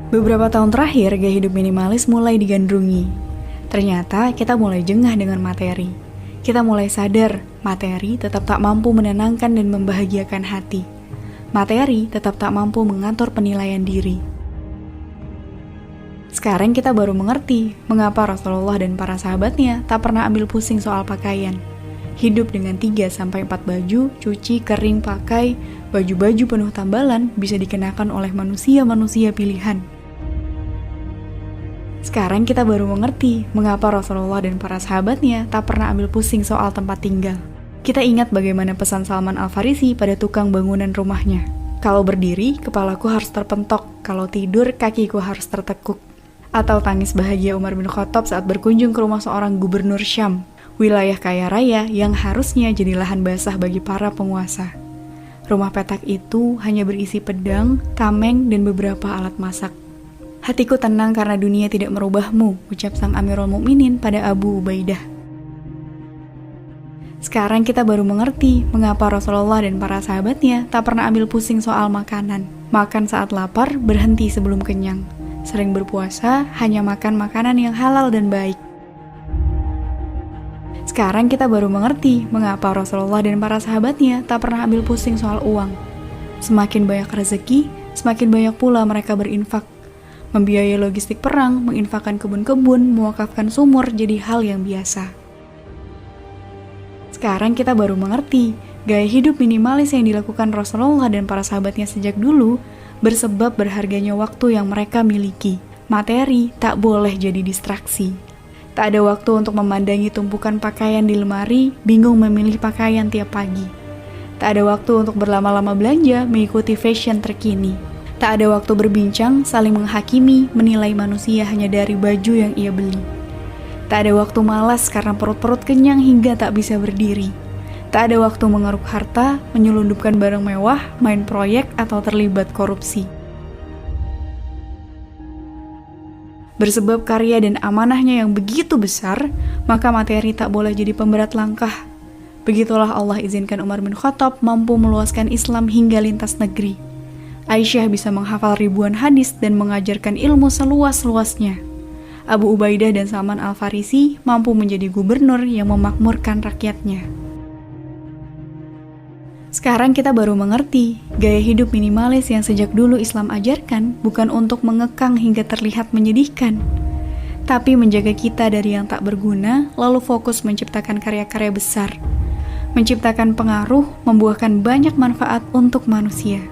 Beberapa tahun terakhir, gaya hidup minimalis mulai digandrungi. Ternyata kita mulai jengah dengan materi. Kita mulai sadar, materi tetap tak mampu menenangkan dan membahagiakan hati. Materi tetap tak mampu mengatur penilaian diri. Sekarang kita baru mengerti mengapa Rasulullah dan para sahabatnya tak pernah ambil pusing soal pakaian. Hidup dengan 3-4 baju, cuci, kering, pakai, baju-baju penuh tambalan bisa dikenakan oleh manusia-manusia pilihan. Sekarang kita baru mengerti mengapa Rasulullah dan para sahabatnya tak pernah ambil pusing soal tempat tinggal. Kita ingat bagaimana pesan Salman Al-Farisi pada tukang bangunan rumahnya. Kalau berdiri, kepalaku harus terpentok. Kalau tidur, kakiku harus tertekuk. Atau tangis bahagia Umar bin Khattab saat berkunjung ke rumah seorang gubernur Syam, wilayah kaya raya yang harusnya jadi lahan basah bagi para penguasa. Rumah petak itu hanya berisi pedang, tameng, dan beberapa alat masak. Hatiku tenang karena dunia tidak merubahmu, ucap sang Amirul Mukminin pada Abu Ubaidah. Sekarang kita baru mengerti mengapa Rasulullah dan para sahabatnya tak pernah ambil pusing soal makanan. Makan saat lapar, berhenti sebelum kenyang. Sering berpuasa, hanya makan makanan yang halal dan baik. Sekarang kita baru mengerti mengapa Rasulullah dan para sahabatnya tak pernah ambil pusing soal uang. Semakin banyak rezeki, semakin banyak pula mereka berinfak. Membiayai logistik perang, menginfakkan kebun-kebun, mewakafkan sumur jadi hal yang biasa. Sekarang kita baru mengerti, gaya hidup minimalis yang dilakukan Rasulullah dan para sahabatnya sejak dulu bersebab berharganya waktu yang mereka miliki. Materi tak boleh jadi distraksi. Tak ada waktu untuk memandangi tumpukan pakaian di lemari, bingung memilih pakaian tiap pagi. Tak ada waktu untuk berlama-lama belanja, mengikuti fashion terkini. Tak ada waktu berbincang, saling menghakimi, menilai manusia hanya dari baju yang ia beli. Tak ada waktu malas karena perut-perut kenyang hingga tak bisa berdiri. Tak ada waktu mengeruk harta, menyelundupkan barang mewah, main proyek, atau terlibat korupsi. Bersebab karya dan amanahnya yang begitu besar, maka materi tak boleh jadi pemberat langkah. Begitulah Allah izinkan Umar bin Khattab mampu meluaskan Islam hingga lintas negeri. Aisyah bisa menghafal ribuan hadis dan mengajarkan ilmu seluas-luasnya. Abu Ubaidah dan Salman Al-Farisi mampu menjadi gubernur yang memakmurkan rakyatnya. Sekarang kita baru mengerti, gaya hidup minimalis yang sejak dulu Islam ajarkan bukan untuk mengekang hingga terlihat menyedihkan, tapi menjaga kita dari yang tak berguna, lalu fokus menciptakan karya-karya besar, menciptakan pengaruh, membuahkan banyak manfaat untuk manusia.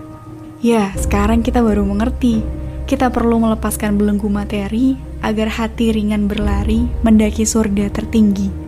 Ya, sekarang kita baru mengerti, kita perlu melepaskan belenggu materi agar hati ringan berlari mendaki surga tertinggi.